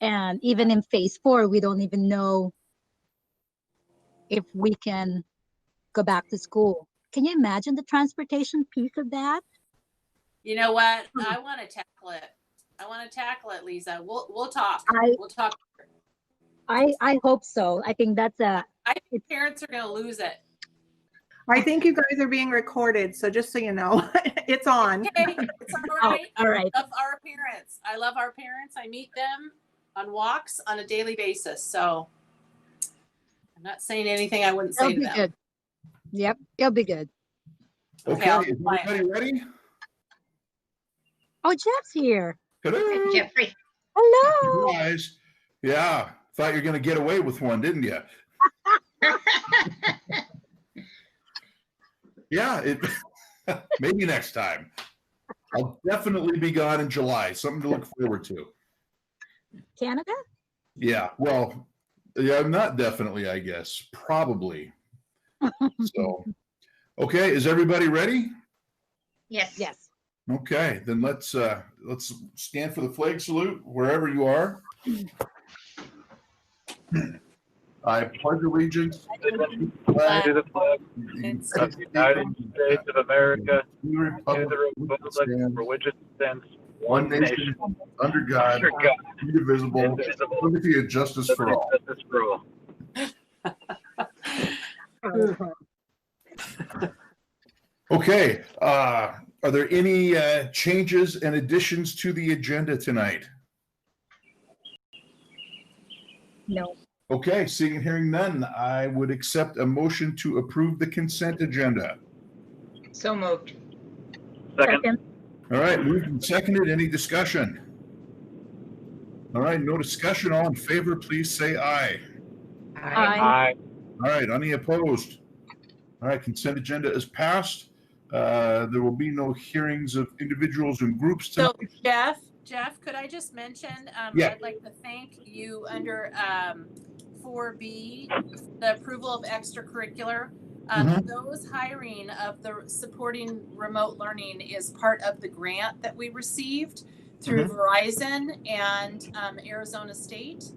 And even in phase 4, we don't even know if we can go back to school. Can you imagine the transportation piece of that? You know what? I want to tackle it. I want to tackle it, Lisa. We'll talk. We'll talk. I hope so. I think that's I think parents are going to lose it. I think you guys are being recorded, so just so you know, it's on. Okay, it's all right. All right. I love our parents. I love our parents. I meet them on walks on a daily basis. So I'm not saying anything I wouldn't say to them. Good. Yep, it'll be good. Okay, is everybody ready? Oh, Jeff's here. Hello. Jeffrey. Hello. Guys. Yeah, thought you were going to get away with one, didn't you? Yeah, maybe next time. I'll definitely be gone in July. Something to look forward to. Canada? Yeah, well, yeah, not definitely, I guess. Probably. So, okay, is everybody ready? Yes. Yes. Okay, then let's stand for the flag salute wherever you are. I pledge allegiance to the flag of the United States of America and the republic for which it stands, one nation, under God, indivisible, liberty and justice for all. Okay, are there any changes and additions to the agenda tonight? No. Okay, seeing and hearing none, I would accept a motion to approve the consent agenda. So moved. Second. All right, moved and seconded. Any discussion? All right, no discussion. All in favor, please say aye. Aye. All right, any opposed? All right, consent agenda is passed. There will be no hearings of individuals and groups tonight. So Jeff, could I just mention, Yeah. I'd like to thank you under 4B, the approval of extracurricular. Those hiring of the supporting remote learning is part of the grant that we received through Verizon and Arizona State.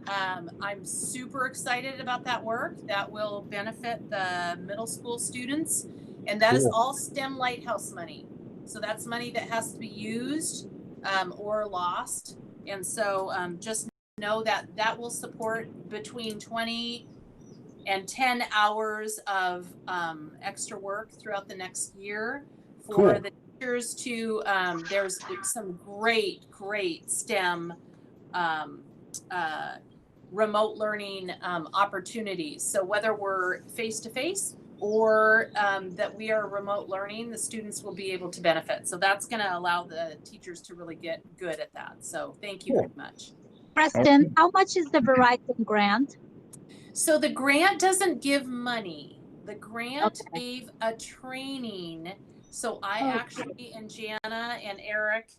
I'm super excited about that work. That will benefit the middle school students. And that is all STEM Lighthouse money. So that's money that has to be used or lost. And so just know that that will support between 20 and 10 hours of extra work throughout the next year for the teachers to, there's some great STEM remote learning opportunities. So whether we're face-to-face or that we are remote learning, the students will be able to benefit. So that's going to allow the teachers to really get good at that. So thank you very much. Preston, how much is the Verizon grant? So the grant doesn't give money. The grant gave a training. So I actually, and Jana and Eric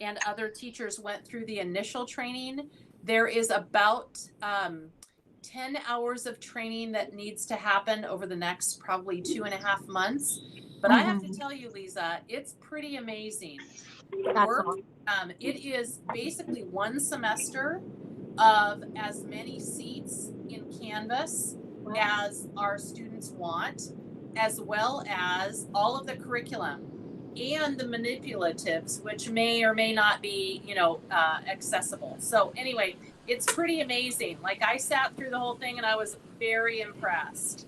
and other teachers went through the initial training. There is about 10 hours of training that needs to happen over the next probably 2.5 months. But I have to tell you, Lisa, it's pretty amazing. The work, it is basically one semester of as many seats in Canvas as our students want, as well as all of the curriculum and the manipulatives, which may or may not be, accessible. So anyway, it's pretty amazing. Like I sat through the whole thing and I was very impressed.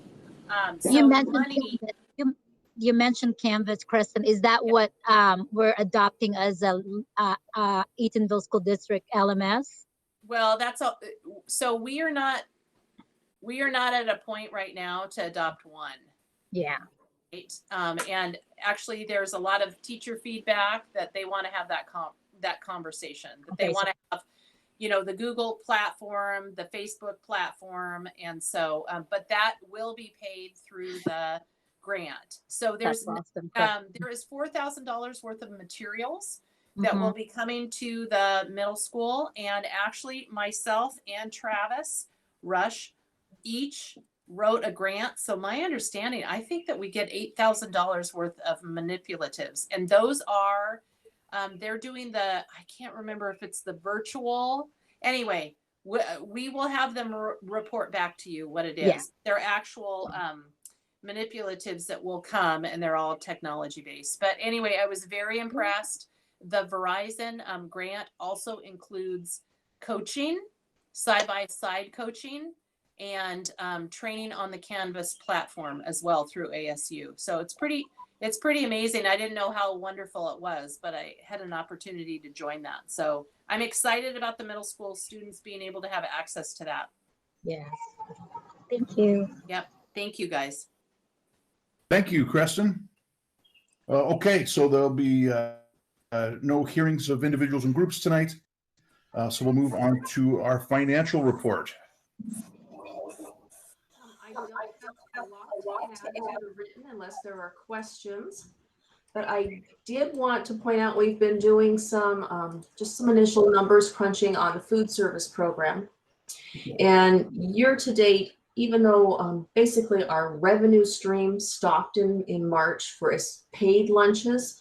You mentioned Canvas, Kristen. Is that what we're adopting as a Eatonville School District LMS? Well, that's all. So we are not at a point right now to adopt one. Yeah. Right. And actually, there's a lot of teacher feedback that they want to have that conversation. That they want to have, the Google platform, the Facebook platform, and so. But that will be paid through the grant. So there's there is $4,000 worth of materials that will be coming to the middle school, and actually myself and Travis Rush each wrote a grant. So my understanding, I think that we get $8,000 worth of manipulatives, and those are they're doing I can't remember if it's the virtual. Anyway, we will have them report back to you what it is. Yeah. They're actual manipulatives that will come, and they're all technology based. But anyway, I was very impressed. The Verizon grant also includes coaching, side-by-side coaching, and training on the Canvas platform as well through ASU. So it's pretty amazing. I didn't know how wonderful it was, but I had an opportunity to join that. So I'm excited about the middle school students being able to have access to that. Yes. Thank you. Yep. Thank you, guys. Thank you, Creston. Okay, so there'll be no hearings of individuals and groups tonight. So we'll move on to our financial report. I don't have a lot to add to the written unless there are questions. But I did want to point out we've been doing some just some initial numbers crunching on the food service program. And year to date, even though basically our revenue stream stopped in March for paid lunches,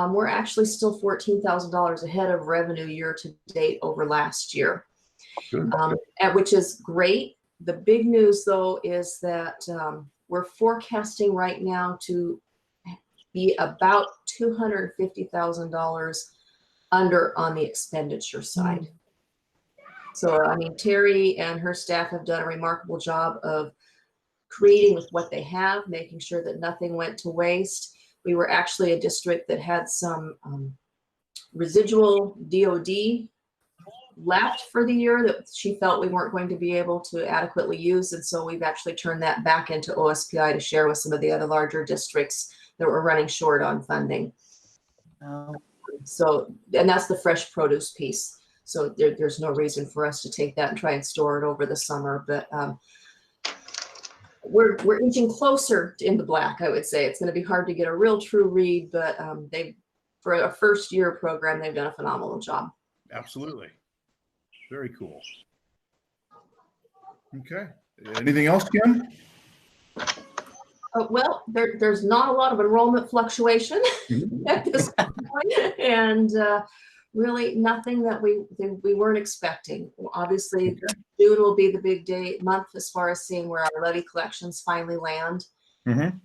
we're actually still $14,000 ahead of revenue year to date over last year, which is great. The big news, though, is that we're forecasting right now to be about $250,000 under on the expenditure side. So, I mean, Terry and her staff have done a remarkable job of creating with what they have, making sure that nothing went to waste. We were actually a district that had some residual DOD left for the year that she felt we weren't going to be able to adequately use. And so we've actually turned that back into OSPI to share with some of the other larger districts that were running short on funding. So, and that's the fresh produce piece. So there's no reason for us to take that and try and store it over the summer. But we're inching closer in the black, I would say. It's going to be hard to get a real true read, but for a first year program, they've done a phenomenal job. Absolutely. Very cool. Okay. Anything else, Kim? Well, there's not a lot of enrollment fluctuation at this point, and really nothing that we weren't expecting. Obviously, June will be the big month as far as seeing where our levy collections finally land and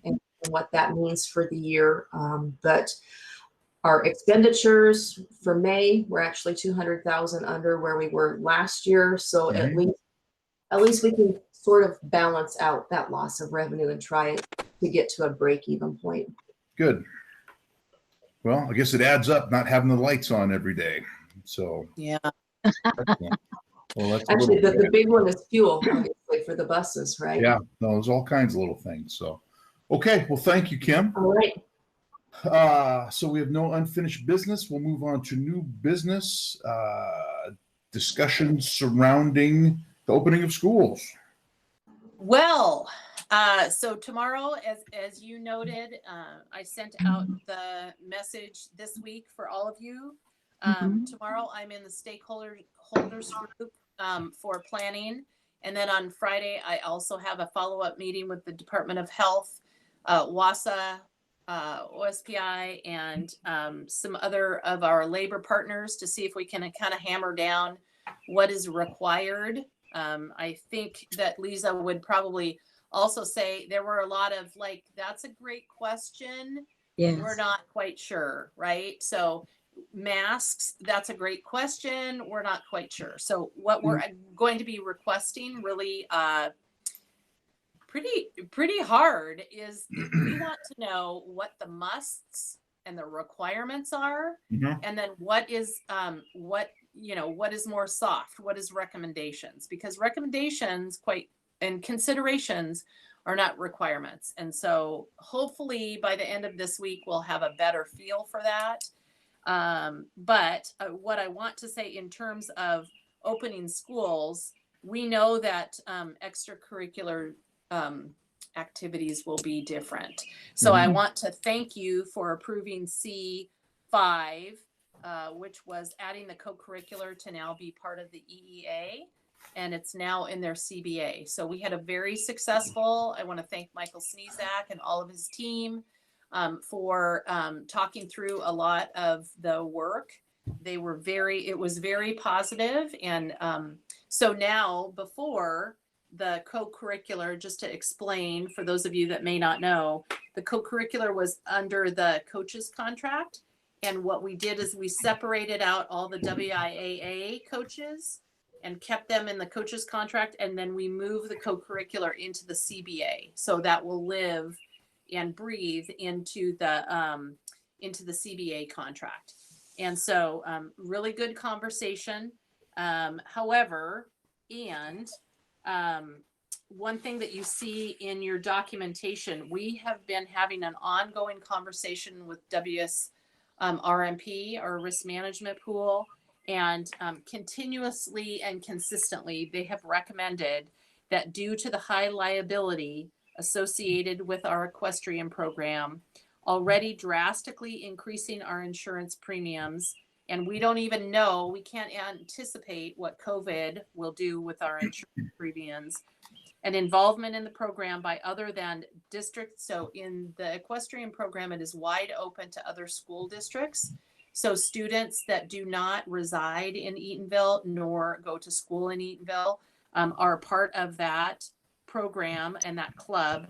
what that means for the year. But our expenditures for May were actually $200,000 under where we were last year. So at least we can sort of balance out that loss of revenue and try to get to a break-even point. Good. Well, I guess it adds up not having the lights on every day. So yeah. Well, that's actually the big one is fuel, obviously, for the buses, right? Yeah, no, there's all kinds of little things. So, okay, well, thank you, Kim. All right. So we have no unfinished business. We'll move on to new business discussions surrounding the opening of schools. Well, so tomorrow, as you noted, I sent out the message this week for all of you. Tomorrow, I'm in the stakeholders group for planning. And then on Friday, I also have a follow-up meeting with the Department of Health, WASA, OSPI, and some other of our labor partners to see if we can kind of hammer down what is required. I think that Lisa would probably also say there were a lot of like, that's a great question. Yes. We're not quite sure, right? So masks, that's a great question. We're not quite sure. So what we're going to be requesting really pretty hard is we want to know what the musts and the requirements are, and then what is what is more soft, what is recommendations, because recommendations and considerations are not requirements. And so hopefully by the end of this week we'll have a better feel for that. But what I want to say in terms of opening schools, we know that extracurricular activities will be different. So I want to thank you for approving C5, which was adding the co-curricular to now be part of the EEA, and it's now in their CBA. So we had a very successful, I want to thank Michael Sneezak and all of his team. for talking through a lot of the work. It was very positive. And so now, before the co-curricular, just to explain for those of you that may not know, the co-curricular was under the coach's contract. And what we did is we separated out all the WIAA coaches and kept them in the coach's contract. And then we moved the co-curricular into the CBA. So that will live and breathe into the CBA contract. And so really good conversation. However, one thing that you see in your documentation, we have been having an ongoing conversation with RMP, our risk management pool, and continuously and consistently, they have recommended that due to the high liability associated with our equestrian program, already drastically increasing our insurance premiums, and we don't even know, we can't anticipate what COVID will do with our insurance premiums, and involvement in the program by other than districts. So in the equestrian program, it is wide open to other school districts. So students that do not reside in Eatonville nor go to school in Eatonville are part of that program and that club.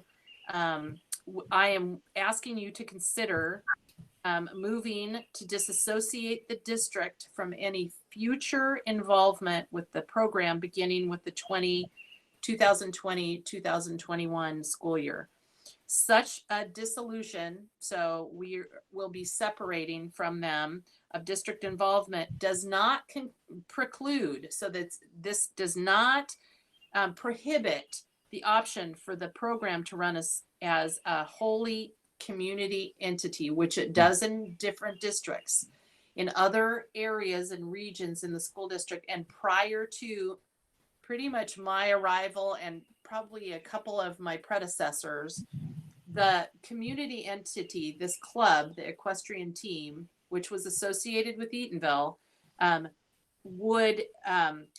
I am asking you to consider moving to disassociate the district from any future involvement with the program beginning with the 2020-2021 school year. Such a dissolution, so we will be separating from them of district involvement, does not preclude, so that this does not prohibit the option for the program to run as a wholly community entity, which it does in different districts, in other areas and regions in the school district. And prior to pretty much my arrival and probably a couple of my predecessors, the community entity, this club, the equestrian team, which was associated with Eatonville, would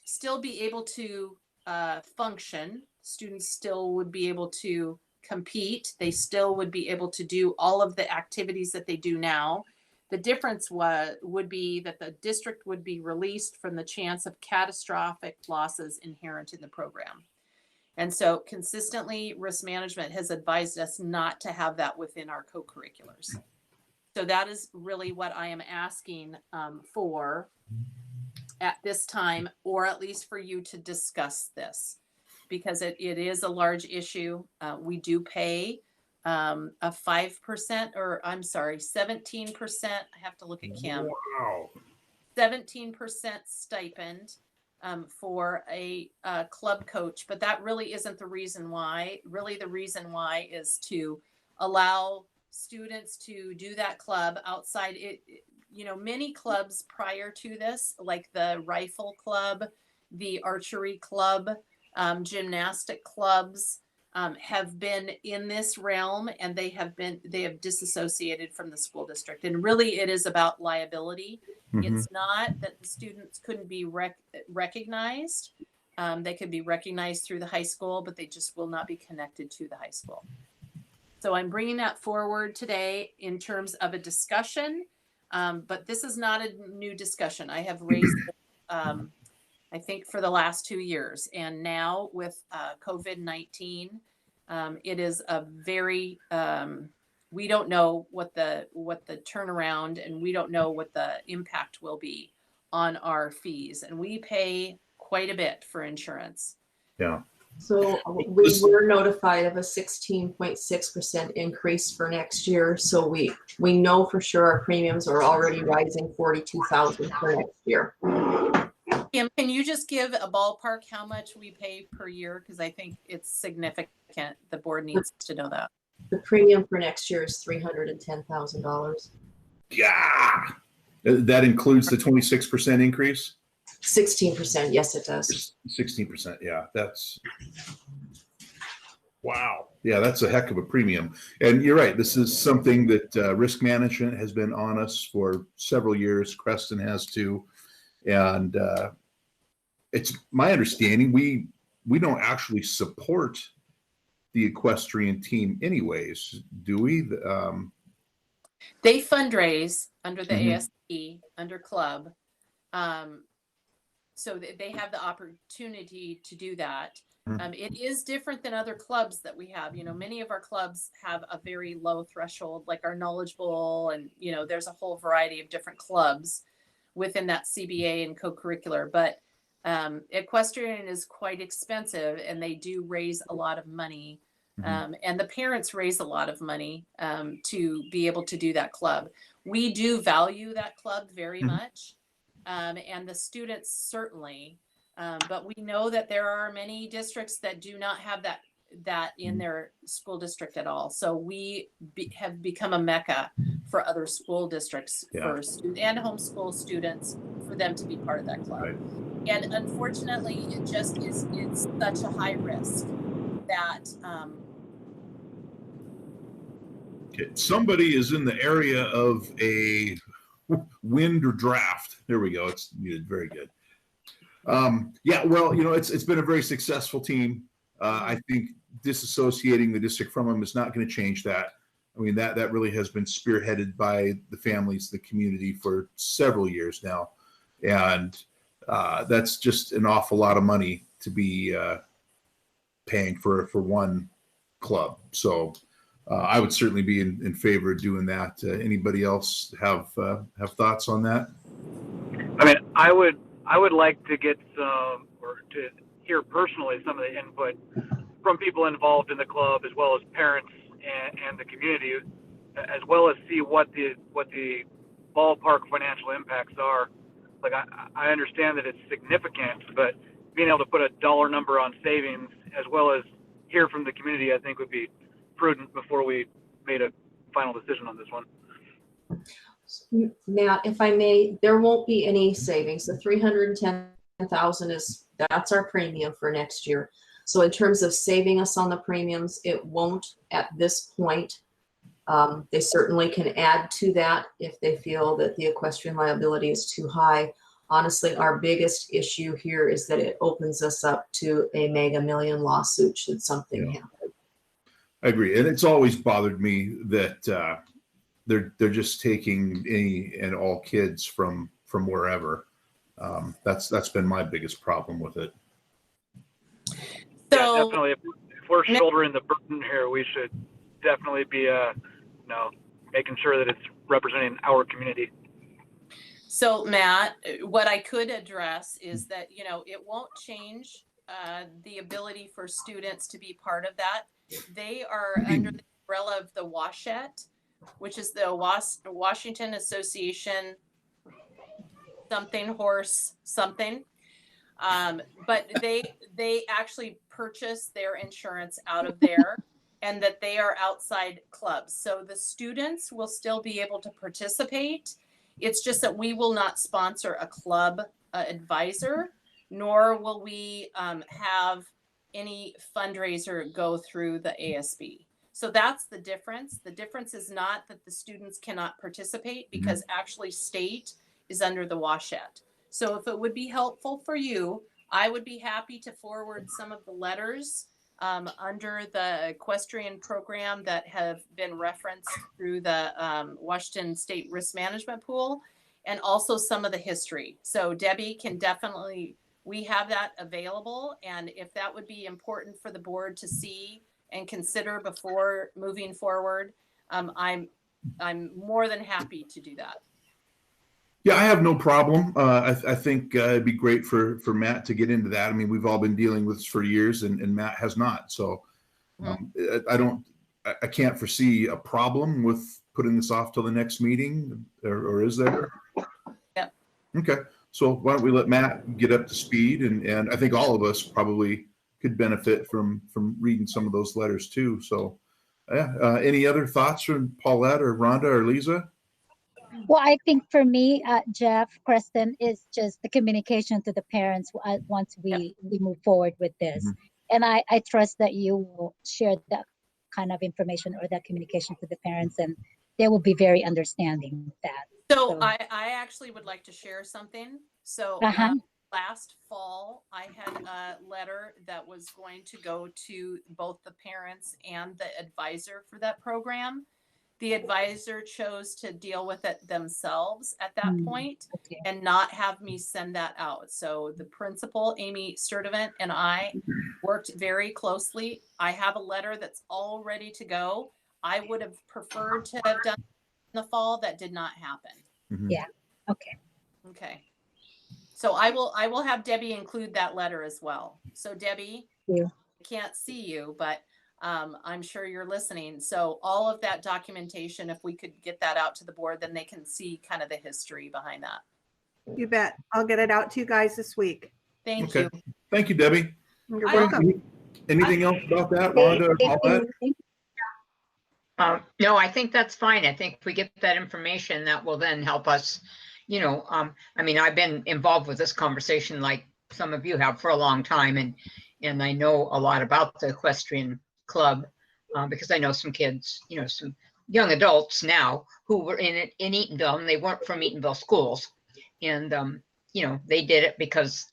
still be able to function. Students still would be able to compete. They still would be able to do all of the activities that they do now. The difference would be that the district would be released from the chance of catastrophic losses inherent in the program. And so consistently, risk management has advised us not to have that within our co-curriculars. So that is really what I am asking for at this time, or at least for you to discuss this, because it is a large issue. We do pay a 5%, or I'm sorry, 17%. I have to look at Kim. Wow. 17% stipend for a club coach, but that really isn't the reason why. Really, the reason why is to allow students to do that club outside. Many clubs prior to this, like the rifle club, the archery club, gymnastic clubs, have been in this realm, and they have disassociated from the school district. And really, it is about liability. Mm-hmm. It's not that the students couldn't be recognized. They could be recognized through the high school, but they just will not be connected to the high school. So I'm bringing that forward today in terms of a discussion, but this is not a new discussion. I have raised it, I think, for the last 2 years. And now with COVID-19, it is a very, we don't know what the turnaround, and we don't know what the impact will be on our fees. And we pay quite a bit for insurance. Yeah. So we were notified of a 16.6% increase for next year. So we know for sure our premiums are already rising $42,000 for next year. Kim, can you just give a ballpark how much we pay per year? Because I think it's significant. The board needs to know that. The premium for next year is $310,000. Yeah. That includes the 26% increase? 16%. Yes, it does. 16%. Yeah. That's wow. Yeah. That's a heck of a premium. And you're right. This is something that risk management has been on us for several years. Creston has too. And it's my understanding we don't actually support the equestrian team anyways, do we? They fundraise under the Mhm. ASP, under club. So they have the opportunity to do that. Mhm. It is different than other clubs that we have. Many of our clubs have a very low threshold, like our Knowledgeable, and there's a whole variety of different clubs within that CBA and co-curricular. But equestrian is quite expensive, and they do raise a lot of money. And the parents raise a lot of money to be able to do that club. We do value that club very much, and the students certainly. But we know that there are many districts that do not have that in their school district at all. So we have become a mecca for other school districts, for student and homeschool students, for them to be part of that club. Right. And unfortunately, it's such a high risk that Okay. Somebody is in the area of a wind or draft. There we go. It's muted. Very good. Yeah, well, it's been a very successful team. I think disassociating the district from them is not going to change that. I mean, that really has been spearheaded by the families, the community for several years now. And that's just an awful lot of money to be paying for one club. So I would certainly be in favor of doing that. Anybody else have thoughts on that? I mean, I would like to get some, or to hear personally some of the input from people involved in the club, as well as parents and the community, as well as see what the ballpark financial impacts are. Like, I understand that it's significant, but being able to put a dollar number on savings, as well as hear from the community, I think would be prudent before we made a final decision on this one. Matt, if I may, there won't be any savings. The 310,000 that's our premium for next year. So in terms of saving us on the premiums, it won't at this point. They certainly can add to that if they feel that the equestrian liability is too high. Honestly, our biggest issue here is that it opens us up to a mega million lawsuit should something happen. I agree. And it's always bothered me that they're just taking any and all kids from wherever. That's been my biggest problem with it. So yeah, definitely. If we're shouldering the burden here, we should definitely be making sure that it's representing our community. So Matt, what I could address is that, it won't change the ability for students to be part of that. They are under the umbrella of the WASHET, which is the Washington Association something horse something. But they actually purchase their insurance out of there, and that they are outside clubs. So the students will still be able to participate. It's just that we will not sponsor a club advisor, nor will we have any fundraiser go through the ASB. So that's the difference. The difference is not that the students cannot participate, because actually state is under the WASHET. So if it would be helpful for you, I would be happy to forward some of the letters under the equestrian program that have been referenced through the Washington State Risk Management Pool, and also some of the history. So Debbie can definitely, we have that available. And if that would be important for the board to see and consider before moving forward, I'm more than happy to do that. Yeah, I have no problem. I think it'd be great for Matt to get into that. I mean, we've all been dealing with this for years, and Matt has not. So I can't foresee a problem with putting this off till the next meeting, or is there? Yep. Okay. So why don't we let Matt get up to speed, and I think all of us probably could benefit from reading some of those letters too. So yeah, any other thoughts from Paulette or Rhonda or Lisa? Well, I think for me, Jeff, Kristen, is just the communication to the parents once we move forward with this. And I trust that you will share that kind of information or that communication to the parents, and they will be very understanding of that. So I actually would like to share something. So last fall, I had a letter that was going to go to both the parents and the advisor for that program. the advisor chose to deal with it themselves at that point Okay. and not have me send that out. So the principal, Amy Sturdivant, and I worked very closely. I have a letter that's all ready to go. I would have preferred to have done in the fall. That did not happen. Mhm. Yeah. Okay. Okay. So I will have Debbie include that letter as well. So Debbie, Thank you. I can't see you, but I'm sure you're listening. So all of that documentation, if we could get that out to the board, then they can see kind of the history behind that. You bet. I'll get it out to you guys this week. Thank Okay. you. Thank you, Debbie. You're I- welcome. Anything else about that, Rhonda? Thank All that? you. Thank No, I think that's fine. I think if we get that information, that will then help us, you know, I mean, I've been involved with this conversation like some of you have for a long time, and I know a lot about the equestrian club because I know some kids, you know, some young adults now who were in it in Eatonville, and they weren't from Eatonville schools. And, you know, they did it because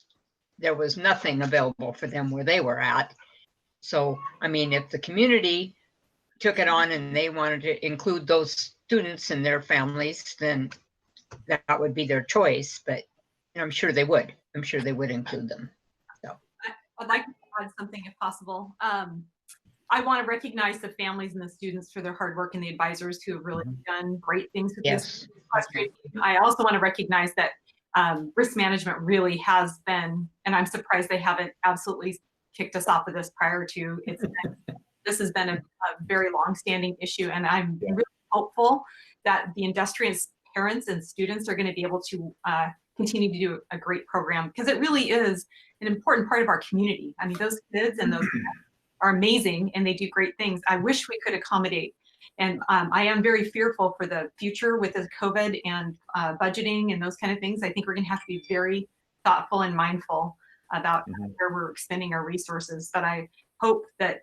there was nothing available for them where they were at. So, I mean, if the community took it on and they wanted to include those students and their families, then that would be their choice. But I'm sure they would. I'm sure they would include them. I'd like to add something if possible. I want to recognize the families and the students for their hard work and the advisors who have really done great things with this Yes. equestrian team. I also want to recognize that risk management really has been, and I'm surprised they haven't absolutely kicked us off of this prior to. This has been a very long-standing issue, and I'm really hopeful that the industrious parents and students are going to be able to continue to do a great program, because it really is an important part of our community. I mean, those kids and those are amazing, and they do great things. I wish we could accommodate, and I am very fearful for the future with the COVID and budgeting and those kind of things. I think we're going to have to be very thoughtful and mindful about where we're expending our resources. But I hope that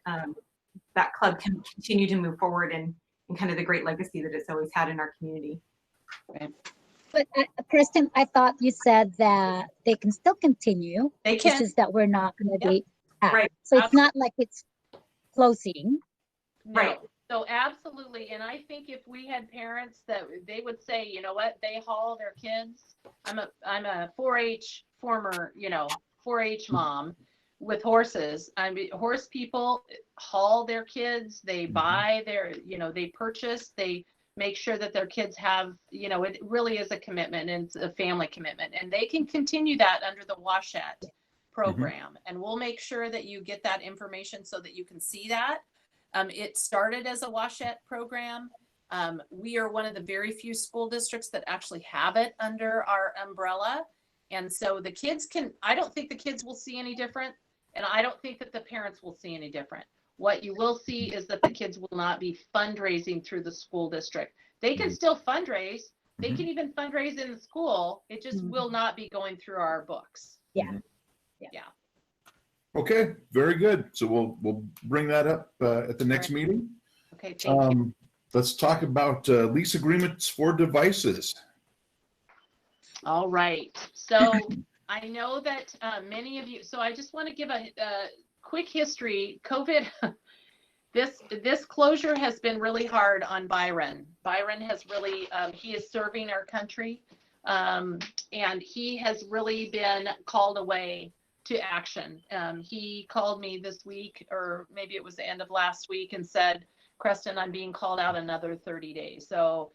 that club can continue to move forward and kind of the great legacy that it's always had in our community. But Kristen, I thought you said that they can still continue. They It's can. just that we're not going to be at. Right. So it's not like it's closing. No. Right. So absolutely. And I think if we had parents that they would say, you know what, they haul their kids. I'm a 4-H former, 4-H mom with horses. I mean, horse people haul their kids. They buy their, they purchase, they make sure that their kids have, it really is a commitment, and it's a family commitment, and they can continue that under the Washette program. And we'll make sure that you get that information so that you can see that. It started as a Washette program. We are one of the very few school districts that actually have it under our umbrella. And so the kids I don't think the kids will see any different. And I don't think that the parents will see any different. What you will see is that the kids will not be fundraising through the school district. They can still fundraise. They can even fundraise in the school. It just will not be going through our books. Yeah. Yeah. Okay, very good. So we'll bring that up at the next meeting. Okay, thank you. Let's talk about lease agreements for devices. All right. So I know that many of you, so I just want to give a quick history. COVID, this closure has been really hard on Byron. Byron has really, he is serving our country, and he has really been called away to action. He called me this week, or maybe it was the end of last week, and said, Creston, I'm being called out another 30 days. So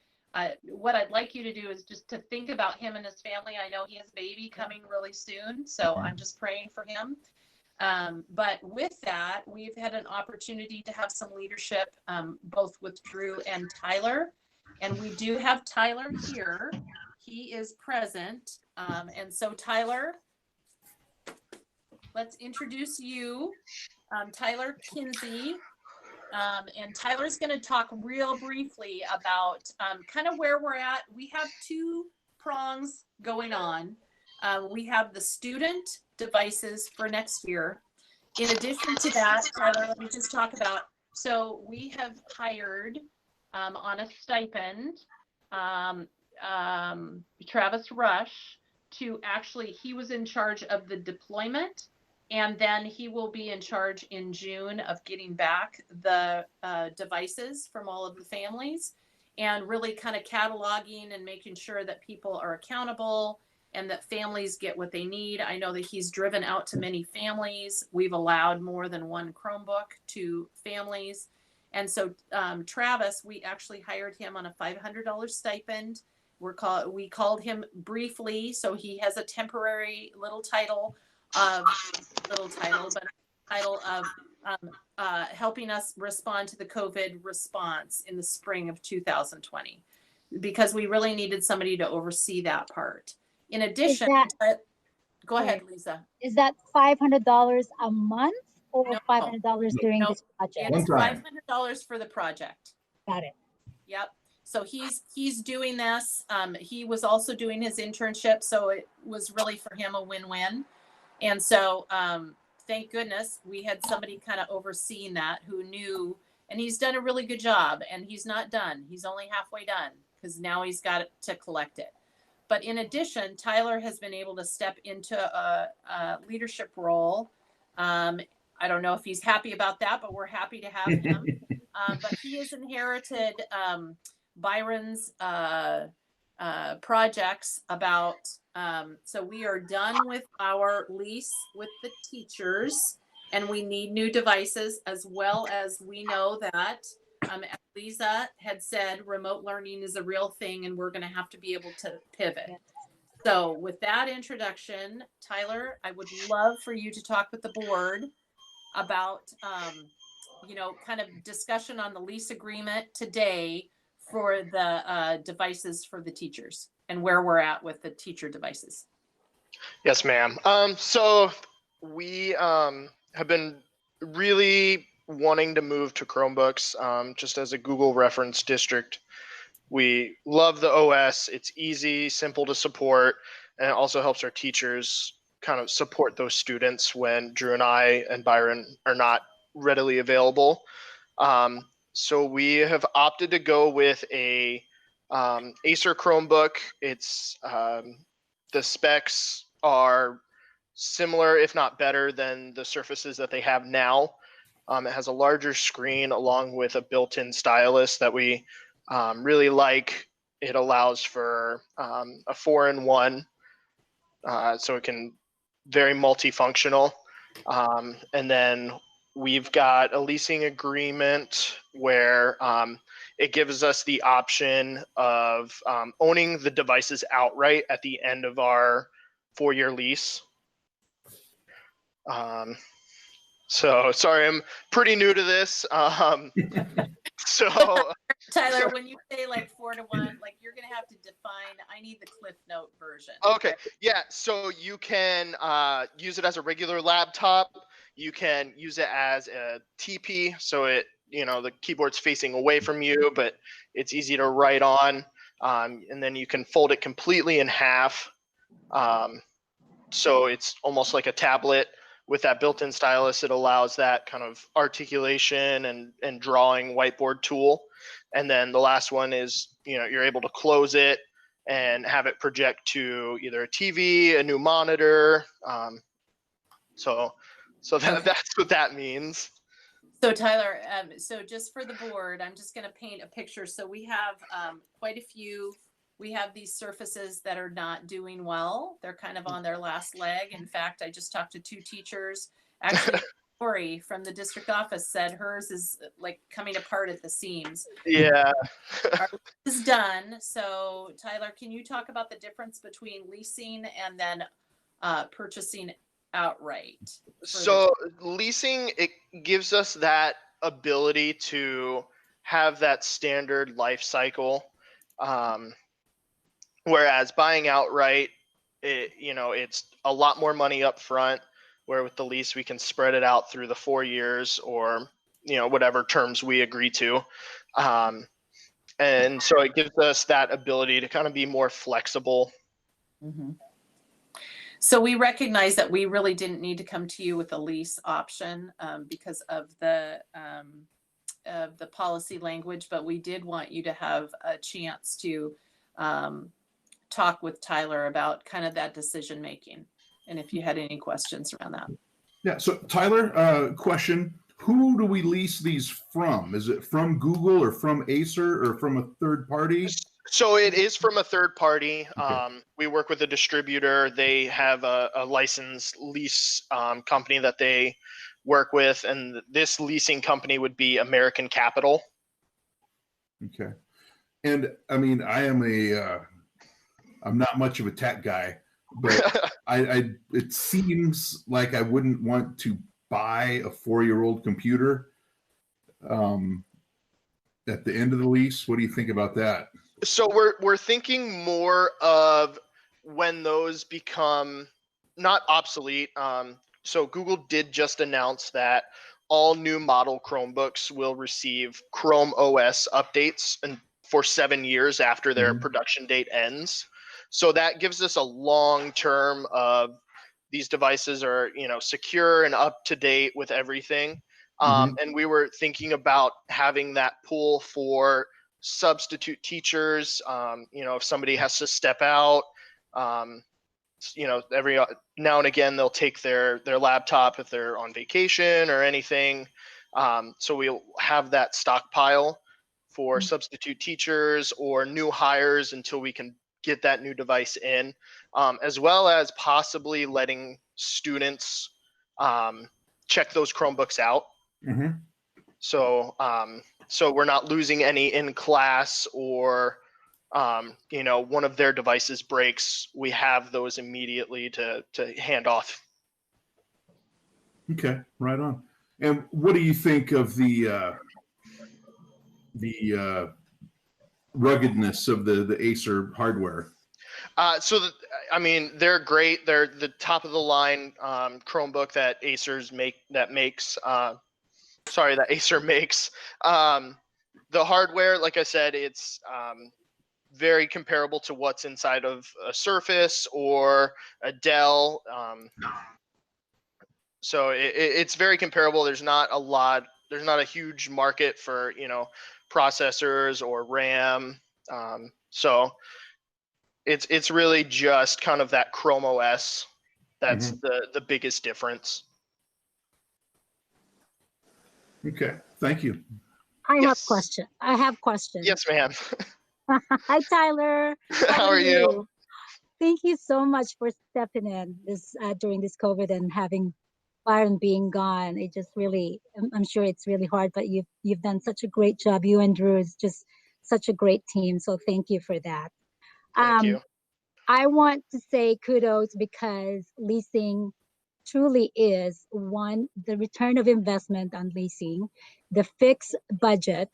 what I'd like you to do is just to think about him and his family. I know he has a baby coming really soon, so I'm just praying for him. But with that, we've had an opportunity to have some leadership, both with Drew and Tyler. And we do have Tyler here. He is present. And so Tyler, let's introduce you, Tyler Kinsey. And Tyler's going to talk real briefly about kind of where we're at. We have two prongs going on. We have the student devices for next year. In addition to that, Tyler, let me just talk about, so we have hired on a stipend, Travis Rush, to actually, he was in charge of the deployment, and then he will be in charge in June of getting back the devices from all of the families. and really kind of cataloging and making sure that people are accountable and that families get what they need. I know that he's driven out to many families. We've allowed more than one Chromebook to families. And so Travis, we actually hired him on a $500 stipend. We called him briefly, so he has a temporary title of helping us respond to the COVID response in the spring of 2020, because we really needed somebody to oversee that part. In addition, go ahead, Lisa. Is that $500 a month or No. $500 during this project? It's $500 for the project. Got it. Yep. So he's doing this. He was also doing his internship, so it was really for him a win-win. And so thank goodness we had somebody kind of overseeing that who knew, and he's done a really good job. And he's not done. He's only halfway done, because now he's got to collect it. But in addition, Tyler has been able to step into a leadership role. I don't know if he's happy about that, but we're happy to have him. But he has inherited Byron's projects about, so we are done with our lease with the teachers, and we need new devices, as well as we know that, as Lisa had said, remote learning is a real thing, and we're going to have to be able to pivot. So with that introduction, Tyler, I would love for you to talk with the board about, kind of discussion on the lease agreement today for the devices for the teachers and where we're at with the teacher devices. Yes, ma'am. So we have been really wanting to move to Chromebooks, just as a Google reference district. We love the OS. It's easy, simple to support, and it also helps our teachers kind of support those students when Drew and I and Byron are not readily available. So we have opted to go with a Acer Chromebook. It's the specs are similar, if not better, than the Surfaces that they have now. It has a larger screen along with a built-in stylus that we really like. It allows for a 4-in-1, so it can very multifunctional. And then we've got a leasing agreement where it gives us the option of owning the devices outright at the end of our 4-year lease. So sorry, I'm pretty new to this. So Tyler, when you say like 4 to 1, like you're gonna have to define. I need the Cliff Note version. Okay, yeah. So you can use it as a regular laptop. You can use it as a TP, so it the keyboard's facing away from you, but it's easy to write on. And then you can fold it completely in half, so it's almost like a tablet. With that built-in stylus, it allows that kind of articulation and drawing whiteboard tool. And then the last one is, you're able to close it and have it project to either a TV, a new monitor. So that's what that means. So Tyler, so just for the board, I'm just going to paint a picture. So we have quite a few. We have these Surfaces that are not doing well. They're kind of on their last leg. In fact, I just talked to 2 teachers. Actually, Lori from the district office said hers is like coming apart at the seams. Yeah. Our lease is done. So Tyler, can you talk about the difference between leasing and then purchasing outright? So leasing, it gives us that ability to have that standard life cycle. Whereas buying outright, it's a lot more money up front, where with the lease, we can spread it out through the 4 years or, whatever terms we agree to. And so it gives us that ability to kind of be more flexible. Mm-hmm. So we recognize that we really didn't need to come to you with a lease option because of the policy language, but we did want you to have a chance to talk with Tyler about kind of that decision making, and if you had any questions around that. Yeah. So Tyler, question: who do we lease these from? Is it from Google or from Acer or from a third party? So it is from a third party. Okay. We work with a distributor. They have a licensed lease company that they work with, and this leasing company would be American Capital. Okay. And I mean, I'm not much of a tech guy, but it seems like I wouldn't want to buy a 4-year-old computer at the end of the lease. What do you think about that? So we're thinking more of when those become not obsolete. So Google did just announce that all new model Chromebooks will receive Chrome OS updates and for 7 years after their production date ends. So that gives us a long term of these devices are, secure and up to date with everything. And we were thinking about having that pool for substitute teachers. If somebody has to step out, every now and again they'll take their laptop if they're on vacation or anything. So we'll have that stockpile for substitute teachers or new hires until we can get that new device in, as well as possibly letting students check those Chromebooks out. So we're not losing any in class, or one of their devices breaks, we have those immediately to hand off. Okay, right on. And what do you think of the ruggedness of the Acer hardware? They're great. They're the top of the line Chromebook that Acer makes. The hardware, like I said, it's very comparable to what's inside of a Surface or a Dell. So it's very comparable. There's not a huge market for, processors or RAM. So it's really just kind of that Chrome OS that's the biggest difference. Okay, thank you. I have questions. Yes, ma'am. Hi, Tyler. How are you? Thank you so much for stepping in this during this COVID and having Byron being gone. It just really, I'm sure it's really hard, but you've done such a great job. You and Drew is just such a great team. So thank you for that. Thank you. I want to say kudos because leasing truly is the return of investment on leasing, the fixed budget.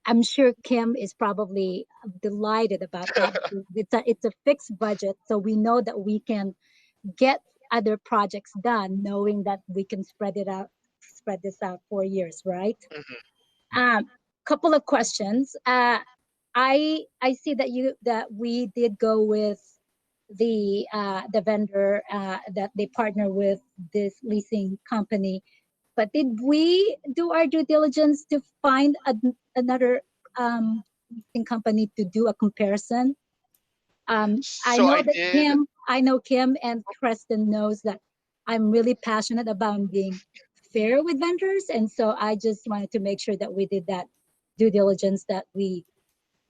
I'm sure Kim is probably delighted about that. It's a fixed budget, so we know that we can get other projects done, knowing that we can spread this out 4 years, right? Couple of questions. I see that we did go with the vendor that they partner with this leasing company, but did we do our due diligence to find another leasing company to do a comparison? I know Kim and Preston knows that I'm really passionate about being fair with vendors, and so I just wanted to make sure that we did that due diligence, that we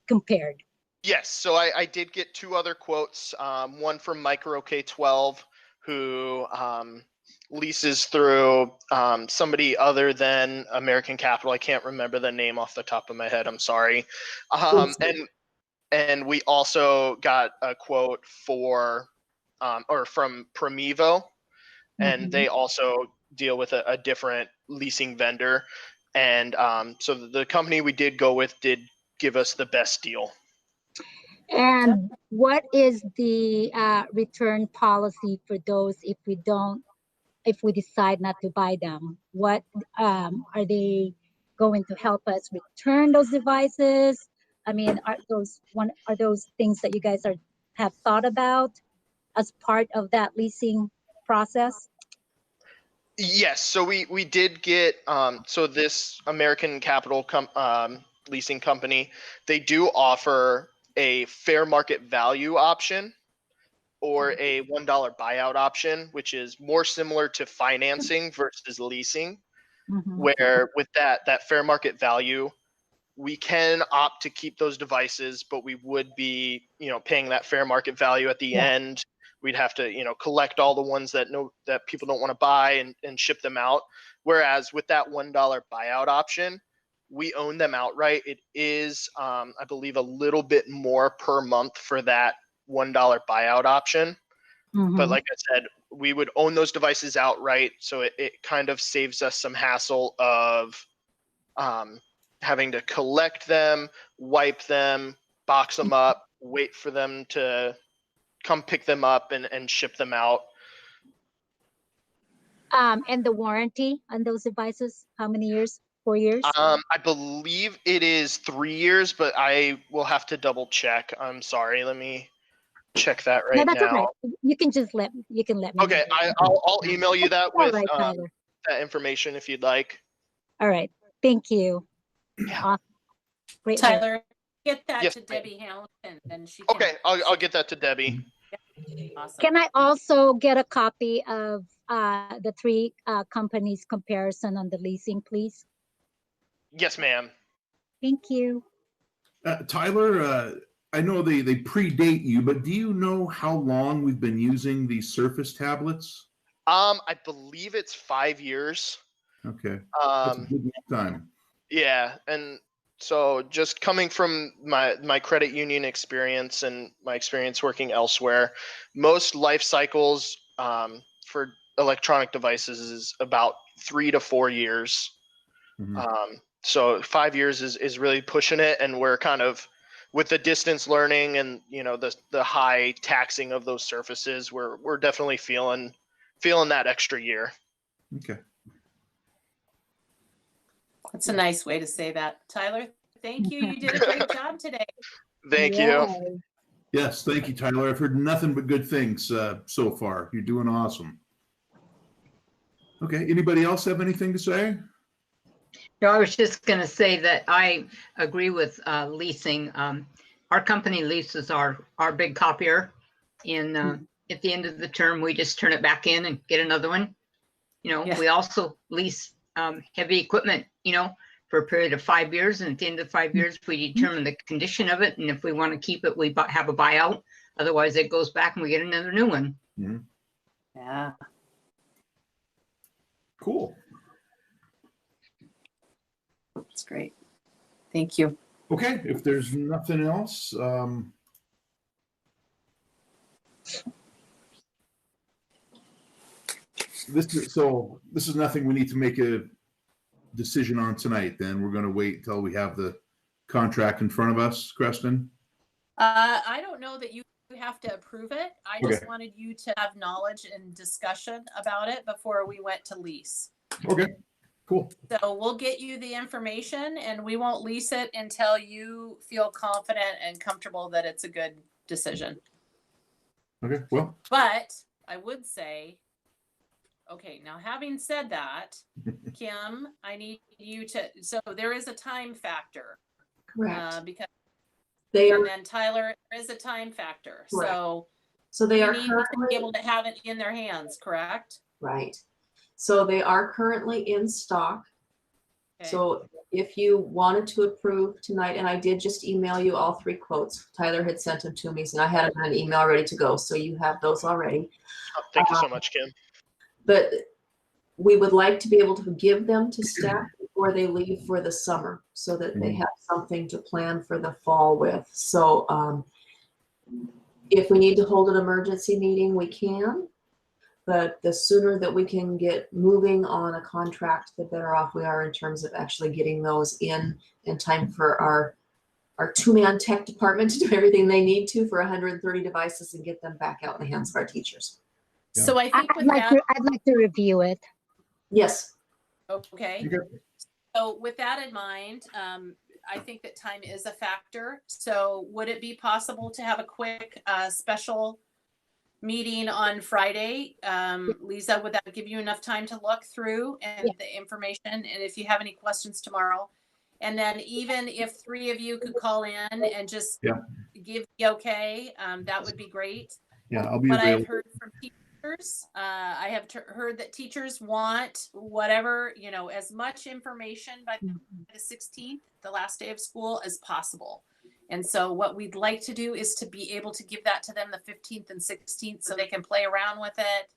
compared. Yes, so I did get 2 other quotes. One from Micro K-12, who leases through somebody other than American Capital. I can't remember the name off the top of my head. I'm sorry. And we also got a quote from Promevo, and they also deal with a different leasing vendor. And so the company we did go with did give us the best deal. And what is the return policy for those if we decide not to buy them? What are they going to help us return those devices? I mean, are those things that you guys have thought about as part of that leasing process? Yes, so we did get so this American Capital leasing company, they do offer a fair market value option or a $1 buyout option, which is more similar to financing versus leasing. where with that fair market value, we can opt to keep those devices, but we would be, paying that fair market value at the end. We'd have to, collect all the ones that people don't want to buy and ship them out. Whereas with that $1 buyout option, we own them outright. It is, I believe, a little bit more per month for that $1 buyout option. But like I said, we would own those devices outright. So it kind of saves us some hassle of having to collect them, wipe them, box them up, wait for them to come pick them up and ship them out. And the warranty on those devices, how many years? 4 years? I believe it is 3 years, but I will have to double check. I'm sorry. Let me check that right No, that's now. okay. You can just let me Okay, know. I'll email you that All with right, Tyler. that information if you'd like. All right. Thank you. Yeah. Awesome. Great work. Tyler, get that Yes, to ma'am. Debbie Hamilton, and she can. Okay, I'll get that to Debbie. Awesome. Can I also get a copy of the three companies comparison on the leasing, please? Yes, ma'am. Thank you. Tyler, I know they predate you, but do you know how long we've been using these Surface tablets? I believe it's 5 years. Okay. That's a good time. Yeah, and so just coming from my credit union experience and my experience working elsewhere, most life cycles for electronic devices is about 3 to 4 years. So 5 years is really pushing it, and we're kind of with the distance learning and the high taxing of those surfaces, we're definitely feeling that extra year. Okay. That's a nice way to say that. Tyler, thank you. You did a great job today. Thank you. Yes, thank you, Tyler. I've heard nothing but good things so far. You're doing awesome. Okay, anybody else have anything to say? No, I was just going to say that I agree with leasing. Our company leases our big copier. At the end of the term, we just turn it back in and get another one. We also lease heavy equipment, for a period of 5 years. And at the end of 5 years, we determine the condition of it. And if we want to keep it, we have a buyout. Otherwise, it goes back and we get another new one. Yeah. Cool. That's great. Thank you. Okay, if there's nothing else, this is nothing we need to make a decision on tonight. Then we're going to wait until we have the contract in front of us, Creston. I don't know that you have to approve it. I just Okay. wanted you to have knowledge and discussion about it before we went to lease. Okay, cool. So we'll get you the information, and we won't lease it until you feel confident and comfortable that it's a good decision. Okay, well. But I would say, okay, now having said that, Kim, I need you to, so there is a time factor. Correct. Because They are, and then Tyler, there is a time factor. Correct. So they are need to be able to have it in their hands, correct? right. So they are currently in stock. Okay. So if you wanted to approve tonight, and I did just email you all three quotes. Tyler had sent them to me, and I had an email ready to go. So you have those already. Oh, thank you so much, Kim. But we would like to be able to give them to staff before they leave for the summer, so that they have something to plan for the fall with. So if we need to hold an emergency meeting, we can. But the sooner that we can get moving on a contract, the better off we are in terms of actually getting those in time for our two-man tech department to do everything they need to for 130 devices and get them back out in the hands of our teachers. Yeah. So I think with that, I'd like to review it. Yes. okay. So with that in mind, I think that time is a factor. So would it be possible to have a quick special meeting on Friday? Lisa, would that give you enough time to look through and the information? And if you have any questions tomorrow, and then even if 3 of you could call in and just give the okay, that would be great. Yeah, I'll be what available. I've heard from people I have heard that teachers want whatever, as much information by the 16th, the last day of school, as possible. And so what we'd like to do is to be able to give that to them the 15th and 16th so they can play around with it.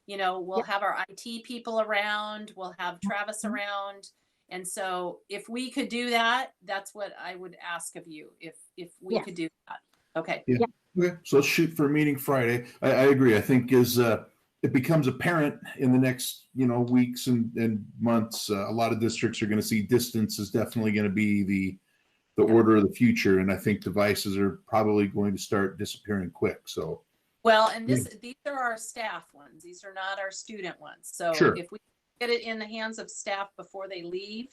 We'll have our IT people around, we'll have Travis around. And so if we could do that, that's what I would ask of you, if we could do that. Okay. Yeah. Okay. So let's shoot for a meeting Friday. I agree. I think as it becomes apparent in the next, weeks and months, a lot of districts are going to see distance is definitely going to be the order of the future. And I think devices are probably going to start disappearing quick. So. Well, and these are our staff ones. These are not our student ones. So if we get it in the hands of staff before they leave,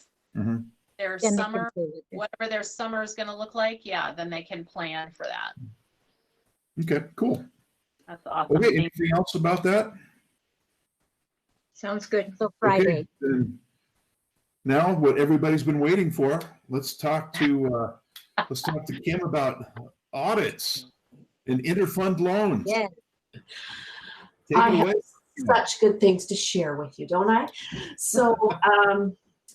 their summer, whatever their summer is going to look like, then they can plan for that. Okay, cool. That's awesome. Okay, anything else about that? Sounds good. So Friday. Okay, now what everybody's been waiting for, let's talk to Kim about audits and interfund loans. Yes. Take I it have away. such good things to share with you, don't I? So,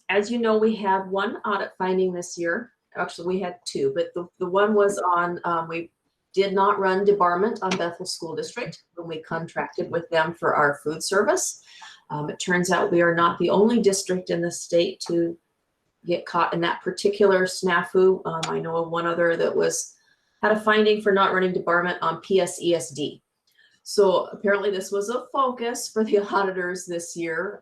as you know, we had one audit finding this year. Actually, we had two, but the one was on, we did not run debarment on Bethel School District when we contracted with them for our food service. It turns out we are not the only district in the state to get caught in that particular snafu. I know of one other that had a finding for not running debarment on PSESD. So apparently this was a focus for the auditors this year.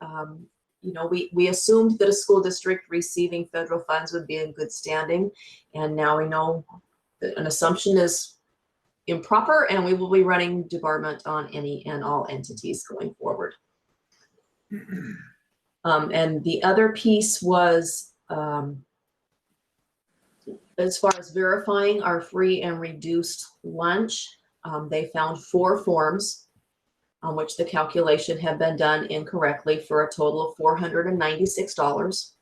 We assumed that a school district receiving federal funds would be in good standing. And now we know that an assumption is improper, and we will be running debarment on any and all entities going forward. And the other piece was, as far as verifying our free and reduced lunch, they found 4 forms on which the calculation had been done incorrectly for a total of $496.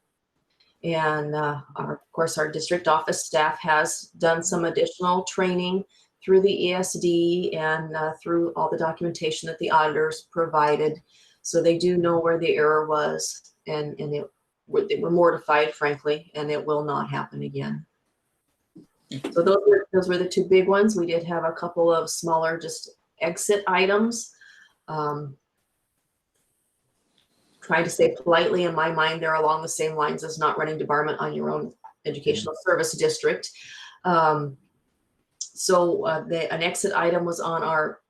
And of course, our district office staff has done some additional training through the ESD and through all the documentation that the auditors provided. So they do know where the error was, and they were mortified, frankly, and it will not happen again. So those were the 2 big ones. We did have a couple of smaller just exit items. Trying to say politely, in my mind, they're along the same lines as not running debarment on your own educational service district. So an exit item was on our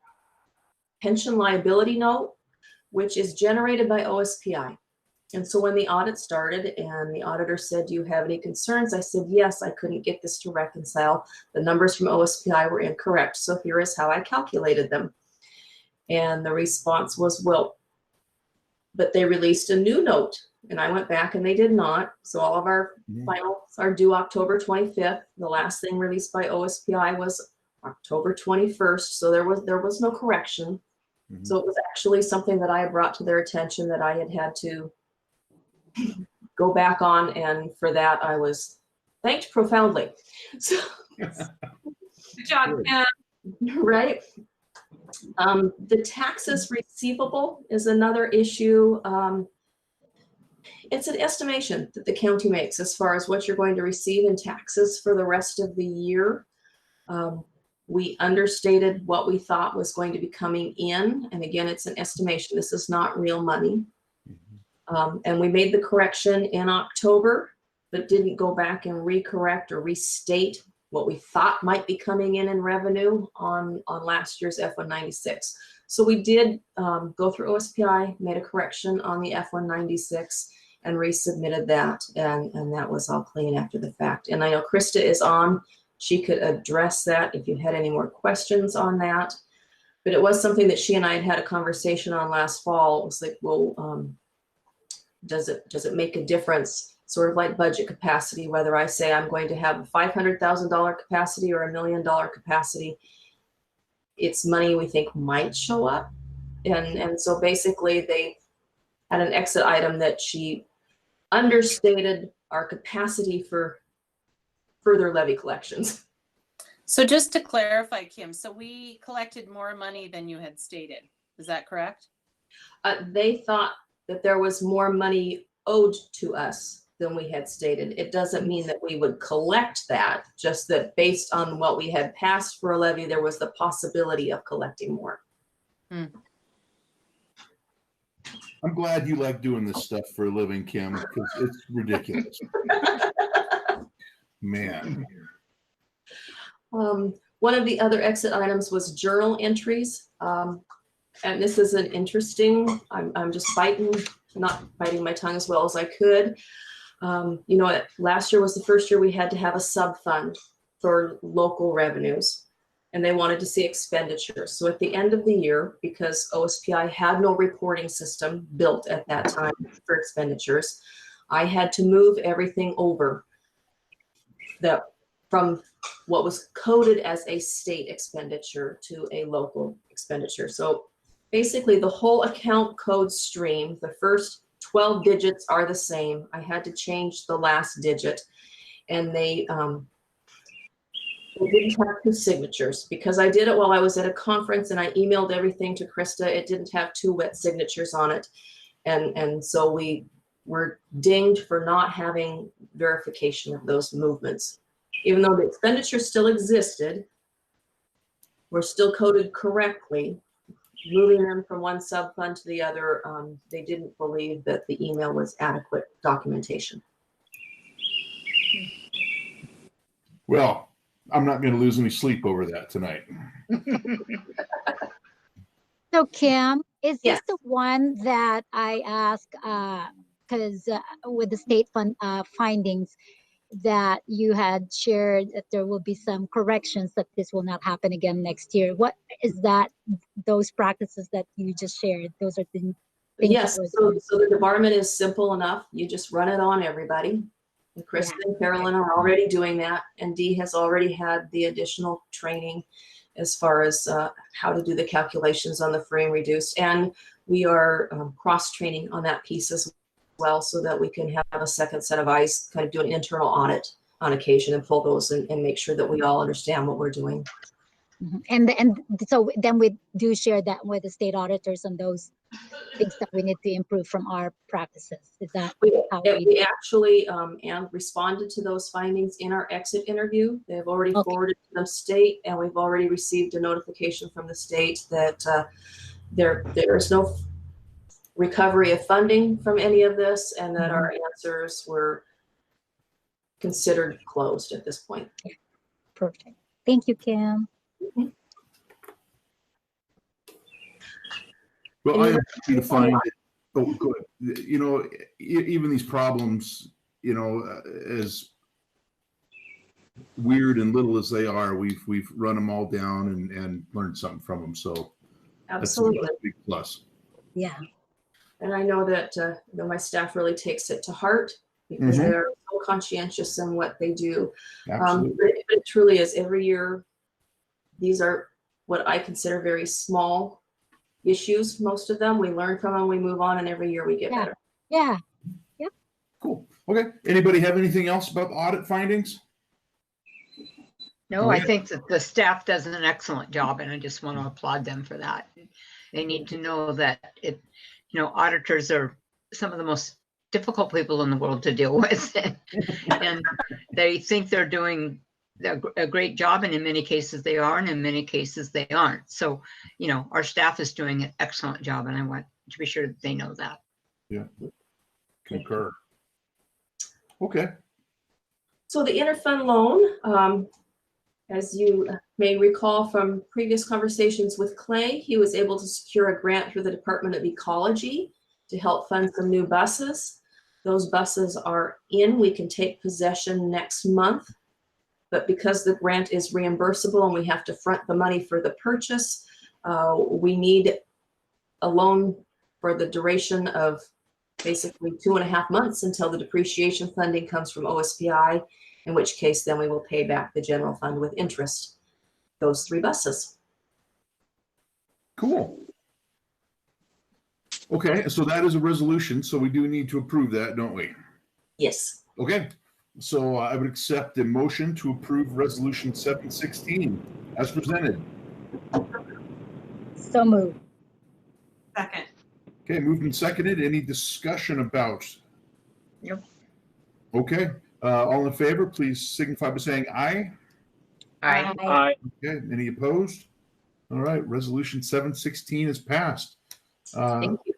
pension liability note, which is generated by OSPI. And so when the audit started and the auditor said, do you have any concerns? I said, yes, I couldn't get this to reconcile. The numbers from OSPI were incorrect. So here is how I calculated them. And the response was, well, but they released a new note. And I went back and they did not. So all of our finals are due October 25th. The last thing released by OSPI was October 21st. So there was no correction. So it was actually something that I had brought to their attention that I had to go back on. And for that, I was thanked profoundly. So, good job, Pam. Right. The taxes receivable is another issue. It's an estimation that the county makes as far as what you're going to receive in taxes for the rest of the year. We understated what we thought was going to be coming in. And again, it's an estimation. This is not real money. And we made the correction in October, but didn't go back and recorrect or restate what we thought might be coming in revenue on last year's F-196. So we did go through OSPI, made a correction on the F-196 and resubmitted that. And that was all clean after the fact. And I know Krista is on. She could address that if you had any more questions on that. But it was something that she and I had a conversation on last fall. It was like, well, does it make a difference, sort of like budget capacity, whether I say I'm going to have a $500,000 capacity or $1 million capacity? It's money we think might show up. And so basically they had an exit item that she understated our capacity for further levy collections. So just to clarify, Kim, so we collected more money than you had stated. Is that correct? They thought that there was more money owed to us than we had stated. It doesn't mean that we would collect that, just that based on what we had passed for a levy, there was the possibility of collecting more. Hmm. I'm glad you like doing this stuff for a living, Kim, because it's ridiculous. Man. One of the other exit items was journal entries. And this is an interesting, I'm just not biting my tongue as well as I could. You know, last year was the first year we had to have a sub-fund for local revenues, and they wanted to see expenditures. So at the end of the year, because OSPI had no reporting system built at that time for expenditures, I had to move everything over from what was coded as a state expenditure to a local expenditure. So basically the whole account code stream, the first 12 digits are the same. I had to change the last digit, and they didn't have 2 signatures because I did it while I was at a conference and I emailed everything to Krista. It didn't have 2 wet signatures on it. And so we were dinged for not having verification of those movements. Even though the expenditure still existed, we're still coded correctly. Moving them from one sub-fund to the other, they didn't believe that the email was adequate documentation. Well, I'm not going to lose any sleep over that tonight. So Kim, is Yes. this the one that I asked, because with the state fund findings that you had shared that there will be some corrections that this will not happen again next year. What is that, those practices that you just shared? Those are the things. Yes, so the department is simple enough. You just run it on everybody. And Krista and Carolyn are already doing that, and Dee has already had the additional training as far as how to do the calculations on the free and reduced. And we are cross-training on that piece as well, so that we can have a second set of eyes, kind of do an internal audit on occasion and pull those and make sure that we all understand what we're doing. And so then we do share that with the state auditors on those things that we need to improve from our practices. Is that how we actually and responded to those findings in our exit interview. They've already forwarded to the state, and we've already received a notification from the state that there is no recovery of funding from any of this, and that our answers were considered closed at this point. Perfect. Thank you, Kim. Well, I am happy to find that, you know, even these problems, you know, as weird and little as they are, we've run them all down and learned something from them. So absolutely, that's a big plus. Yeah. And I know that you know, my staff really takes it to heart because they're so conscientious in what they do. But it truly is. Every year, these are what I consider very small issues. Most of them, we learn from them, we move on, and every year we get better. Yeah. Yep. Cool. Okay. Anybody have anything else about audit findings? No, I think that the staff does an excellent job, and I just want to applaud them for that. They need to know that you know, auditors are some of the most difficult people in the world to deal with, and they think they're doing a great job, and in many cases they are, and in many cases they aren't. So, you know, our staff is doing an excellent job, and I want to be sure that they know that. Yeah, concur. Okay. So the interfund loan, as you may recall from previous conversations with Clay, he was able to secure a grant through the Department of Ecology to help fund some new buses. Those buses are in. We can take possession next month, but because the grant is reimbursable and we have to front the money for the purchase, we need a loan for the duration of basically 2.5 months until the depreciation funding comes from OSPI, in which case then we will pay back the general fund with interest, those 3 buses. Cool. Okay, so that is a resolution, so we do need to approve that, don't we? Yes. Okay, so I would accept a motion to approve resolution 716 as presented. So moved. Second. Okay, moved and seconded. Any discussion about? Nope. Okay, all in favor, please signify by saying aye. Aye. Aye. Okay, any opposed? All right, resolution 716 is passed. Thank you.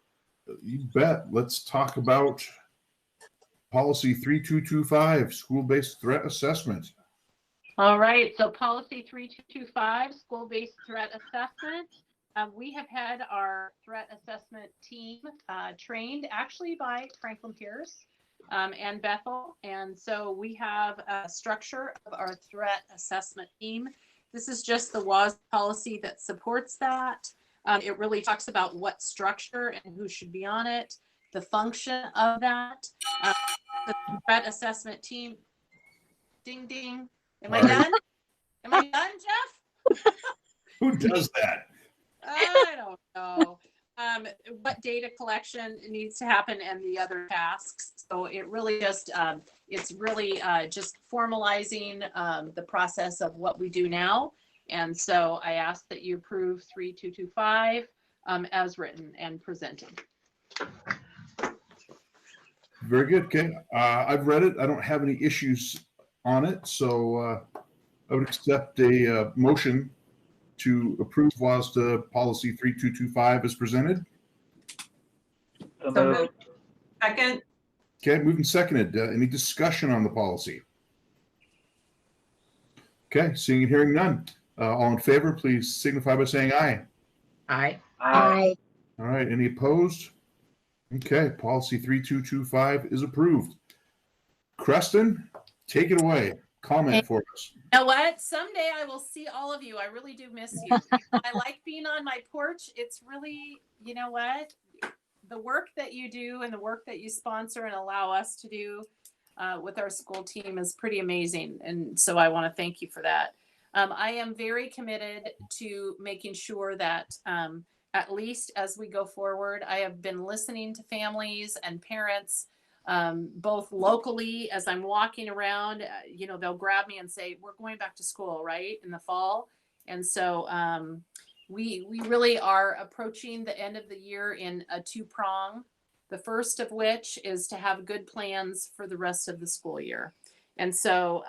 You bet. Let's talk about policy 3225, school-based threat assessment. All right, so policy 3225, school-based threat assessment. We have had our threat assessment team trained actually by Franklin Pierce and Bethel. And so we have a structure of our threat assessment team. This is just the WAS policy that supports that. It really talks about what structure and who should be on it, the function of that. The threat assessment team, ding, ding. Am I done? Am I done, Jeff? Who does that? I don't know. What data collection needs to happen and the other tasks. So it really just, it's really just formalizing the process of what we do now. And so I ask that you approve 3225 as written and presented. Very good. Okay, I've read it. I don't have any issues on it, so I would accept a motion to approve WASDA policy 3225 as presented. So So moved. moved. Second. Okay, moved and seconded. Any discussion on the policy? Okay, seeing and hearing none. All in favor, please signify by saying aye. Aye. Aye. All right, any opposed? Okay, policy 3225 is approved. Creston, take it away. Comment for us. You know what? Someday I will see all of you. I really do miss you. I like being on my porch. It's really, you know what? The work that you do and the work that you sponsor and allow us to do with our school team is pretty amazing. And so I want to thank you for that. I am very committed to making sure that at least as we go forward, I have been listening to families and parents, both locally as I'm walking around, you know, they'll grab me and say, we're going back to school, right, in the fall. And so we really are approaching the end of the year in a two-prong. The first of which is to have good plans for the rest of the school year. And so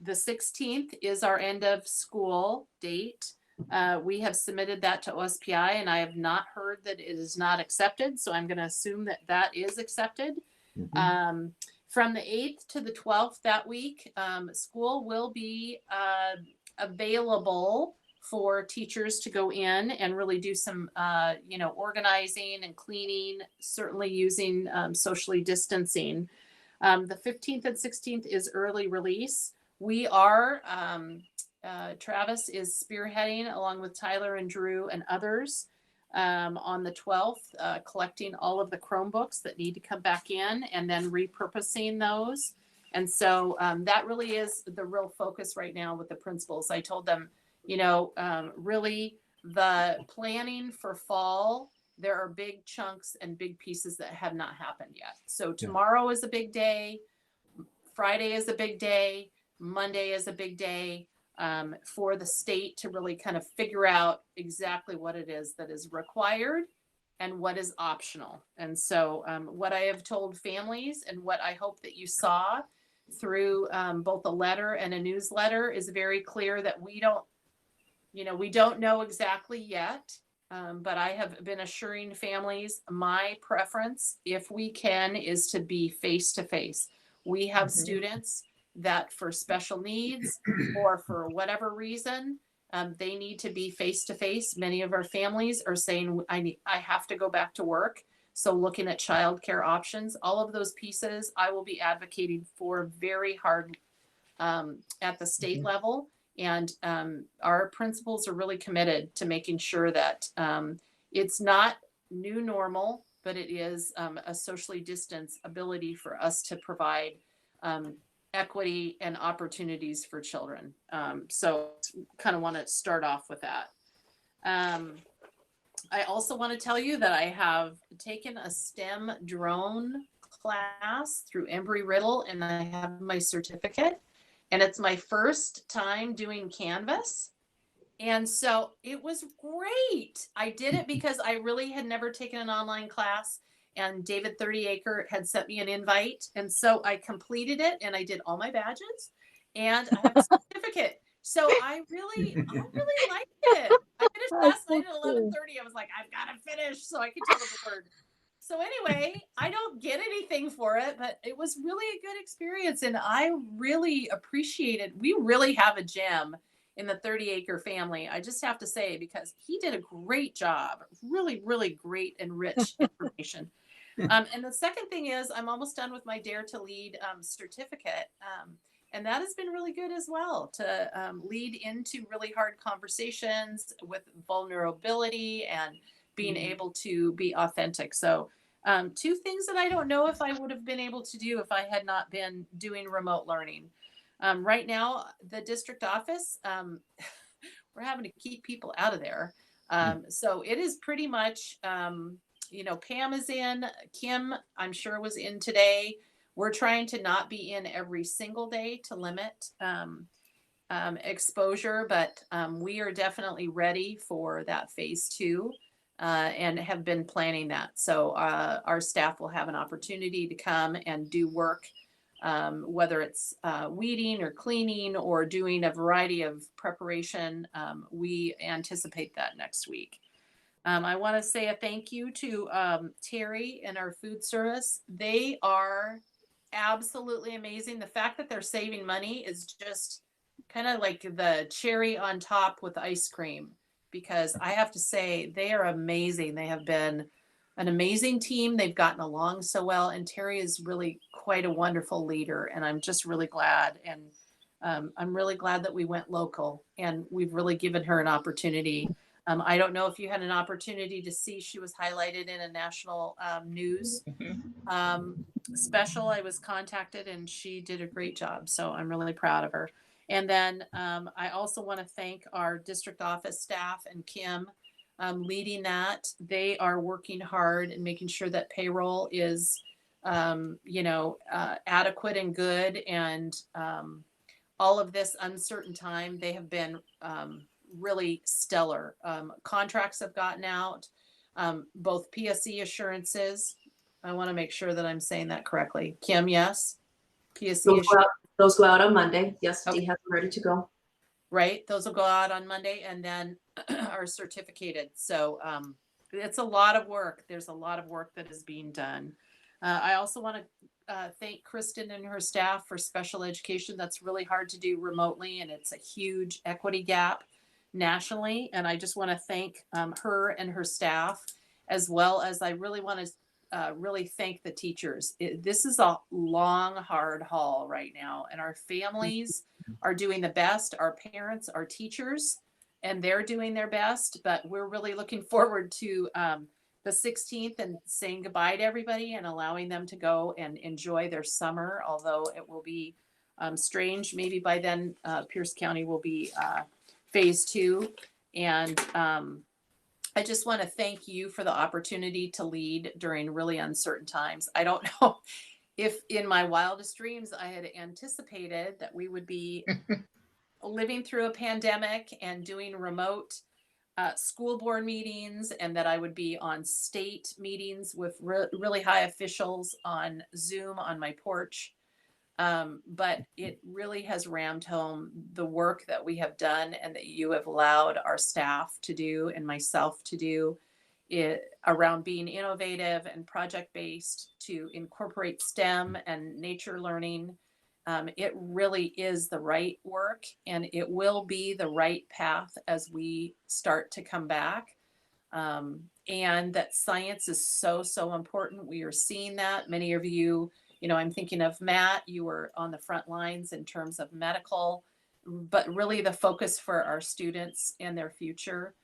the 16th is our end of school date. We have submitted that to OSPI and I have not heard that it is not accepted. So I'm going to assume that that is accepted. From the 8th to the 12th that week, school will be available for teachers to go in and really do some, you know, organizing and cleaning, certainly using socially distancing. The 15th and 16th is early release. We are, Travis is spearheading along with Tyler and Drew and others on the 12th, collecting all of the Chromebooks that need to come back in and then repurposing those. And so that really is the real focus right now with the principals. I told them, you know, really the planning for fall, there are big chunks and big pieces that have not happened yet. So tomorrow is a big day. Friday is a big day. Monday is a big day for the state to really kind of figure out exactly what it is that is required and what is optional. And so what I have told families and what I hope that you saw through both a letter and a newsletter is very clear that we don't, you know, we don't know exactly yet, but I have been assuring families my preference, if we can, is to be face-to-face. We have students that for special needs or for whatever reason, they need to be face-to-face. Many of our families are saying, I have to go back to work. So looking at childcare options, all of those pieces, I will be advocating for very hard at the state level. And our principals are really committed to making sure that it's not new normal, but it is a socially distanced ability for us to provide equity and opportunities for children. So kind of want to start off with that. I also want to tell you that I have taken a STEM drone class through Embry-Riddle and I have my certificate. And it's my first time doing Canvas. And so it was great. I did it because I really had never taken an online class, and David 30acre had sent me an invite. And so I completed it and I did all my badges and I have a certificate. So I really liked it. I finished last night at 11:30. I was like, I've got to finish so I could tell the board. So anyway, I don't get anything for it, but it was really a good experience. And I really appreciate it. We really have a gem in the 30acre family. I just have to say, because he did a great job, really, really great and rich information. And the second thing is I'm almost done with my Dare to Lead certificate. And that has been really good as well, to lead into really hard conversations with vulnerability and being able to be authentic. So two things that I don't know if I would have been able to do if I had not been doing remote learning. Right now, the district office, we're having to keep people out of there. So it is pretty much, Pam is in, Kim, I'm sure, was in today. We're trying to not be in every single day to limit exposure, but we are definitely ready for that phase 2 and have been planning that. So our staff will have an opportunity to come and do work, whether it's weeding or cleaning or doing a variety of preparation. We anticipate that next week. I want to say a thank you to Terry and our food service. They are absolutely amazing. The fact that they're saving money is just kind of like the cherry on top with ice cream, because I have to say they are amazing. They have been an amazing team. They've gotten along so well, and Terry is really quite a wonderful leader, and I'm just really glad. And I'm really glad that we went local, and we've really given her an opportunity. I don't know if you had an opportunity to see, she was highlighted in a national news special. I was contacted and she did a great job. So I'm really proud of her. And then I also want to thank our district office staff and Kim leading that. They are working hard and making sure that payroll is, adequate and good. And all of this uncertain time, they have been really stellar. Contracts have gotten out, both PSE assurances. I want to make sure that I'm saying that correctly. Kim, yes? PSE Those go out on Monday. Yes, Okay. Dee has them ready to go. Right, those will go out on Monday and then are certificated. So it's a lot of work. There's a lot of work that is being done. I also want to thank Kristen and her staff for special education. That's really hard to do remotely, and it's a huge equity gap nationally. And I just want to thank her and her staff, as well as I really want to really thank the teachers. This is a long, hard haul right now, and our families are doing the best. Our parents, our teachers, and they're doing their best. But we're really looking forward to the 16th and saying goodbye to everybody and allowing them to go and enjoy their summer, although it will be strange. Maybe by then Pierce County will be phase 2. And I just want to thank you for the opportunity to lead during really uncertain times. I don't know if in my wildest dreams I had anticipated that we would be living through a pandemic and doing remote school board meetings, and that I would be on state meetings with really high officials on Zoom on my porch. But it really has rammed home the work that we have done and that you have allowed our staff to do and myself to do around being innovative and project-based to incorporate STEM and nature learning. It really is the right work, and it will be the right path as we start to come back. And that science is so, so important. We are seeing that. Many of you, I'm thinking of Matt, you were on the front lines in terms of medical, but really the focus for our students and their future.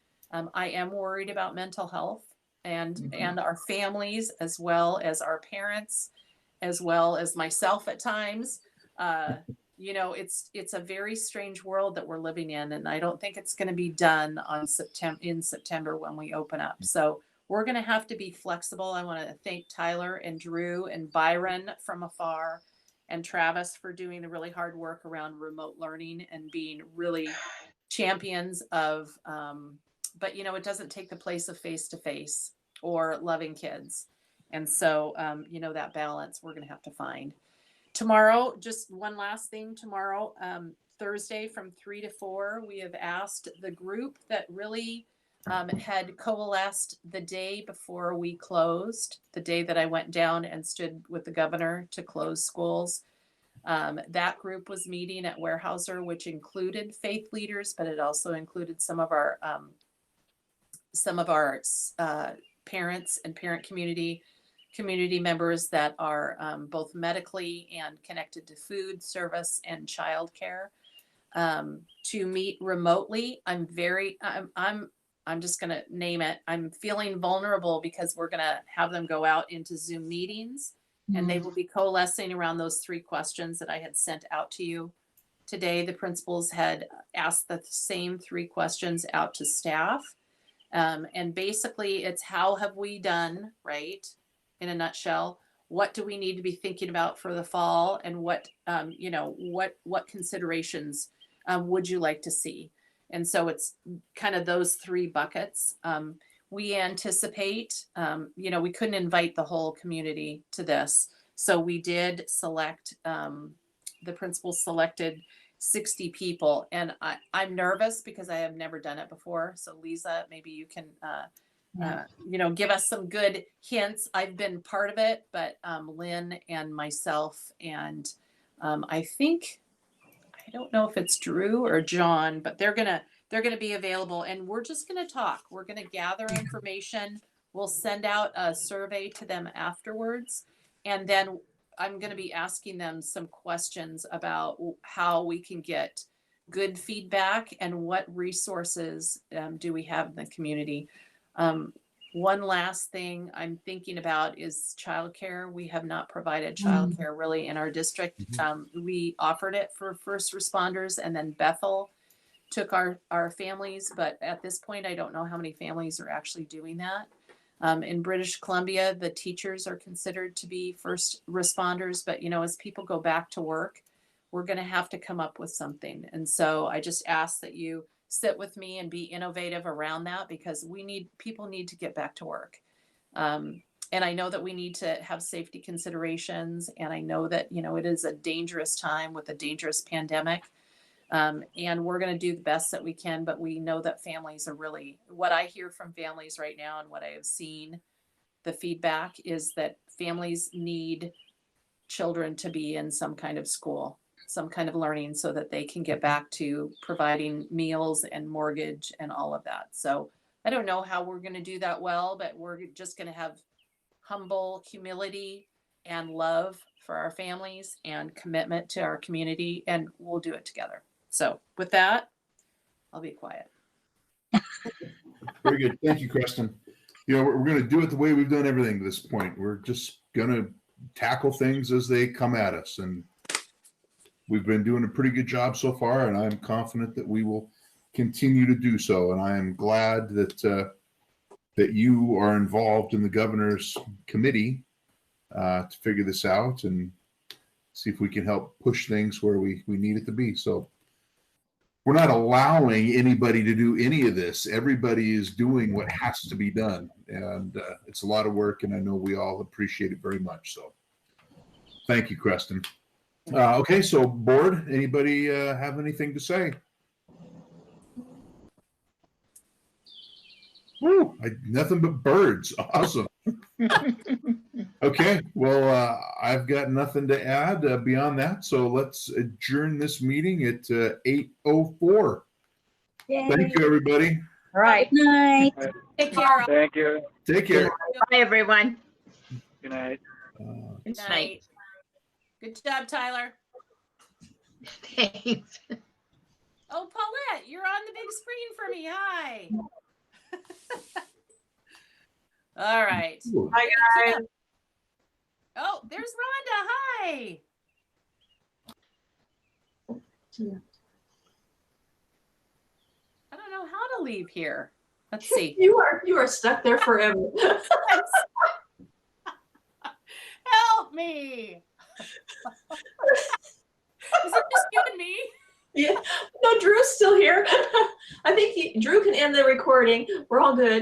I am worried about mental health and our families, as well as our parents, as well as myself at times. It's a very strange world that we're living in, and I don't think it's going to be done in September when we open up. So we're going to have to be flexible. I want to thank Tyler and Drew and Byron from afar, and Travis for doing the really hard work around remote learning and being really champions of, but it doesn't take the place of face-to-face or loving kids. And so, that balance we're going to have to find. Tomorrow, just one last thing, tomorrow, Thursday from 3 to 4, we have asked the group that really had coalesced the day before we closed, the day that I went down and stood with the governor to close schools. That group was meeting at Weyerhaeuser, which included faith leaders, but it also included some of our parents and parent community members that are both medically and connected to food service and childcare, to meet remotely. I'm just going to name it. I'm feeling vulnerable because we're going to have them go out into Zoom meetings, and they will be coalescing around those 3 questions that I had sent out to you today. The principals had asked the same 3 questions out to staff. And basically it's how have we done, right? In a nutshell, what do we need to be thinking about for the fall, and what considerations would you like to see? And so it's kind of those 3 buckets. We anticipate, we couldn't invite the whole community to this. So we did select, the principals selected 60 people. And I'm nervous because I have never done it before. So Lisa, maybe you can, give us some good hints. I've been part of it, but Lynn and myself and I don't know if it's Drew or John, but they're gonna be available, and we're just gonna talk. We're gonna gather information. We'll send out a survey to them afterwards, and then I'm gonna be asking them some questions about how we can get good feedback and what resources do we have in the community. One last thing I'm thinking about is childcare. We have not provided childcare really in our district. We offered it for first responders, and then Bethel took our families. But at this point, I don't know how many families are actually doing that. In British Columbia, the teachers are considered to be first responders. But, as people go back to work, we're going to have to come up with something. And so I just ask that you sit with me and be innovative around that, because people need to get back to work. And I know that we need to have safety considerations. And I know that, it is a dangerous time with a dangerous pandemic. And we're going to do the best that we can, but we know that families are really, what I hear from families right now and what I have seen, the feedback is that families need children to be in some kind of school, some kind of learning, so that they can get back to providing meals and mortgage and all of that. So I don't know how we're going to do that well, but we're just going to have humble humility and love for our families and commitment to our community, and we'll do it together. So with that, I'll be quiet. Very good. Thank you, Kristen. We're going to do it the way we've done everything to this point. We're just going to tackle things as they come at us. And we've been doing a pretty good job so far, and I'm confident that we will continue to do so. And I am glad that you are involved in the governor's committee to figure this out and see if we can help push things where we need it to be. So we're not allowing anybody to do any of this. Everybody is doing what has to be done. And it's a lot of work, and I know we all appreciate it very much. So thank you, Kristen. Okay, so board, anybody have anything to say? Woo, nothing but birds. Awesome. Okay, well, I've got nothing to add beyond that. So let's adjourn this meeting at 8:04. Yay. Thank you, everybody. All right. Good night. Take care. Thank you. Take care. Bye, everyone. Good night. Good night. Good job, Tyler. Thanks. Oh, Paulette, you're on the big screen for me. Hi. All right. Hi, guys. Oh, there's Rhonda. Hi. I don't know how to leave here. Let's see. You are stuck there forever. Help me. Is it just you and me? Yeah. No, Drew's still here. end the recording. We're all good.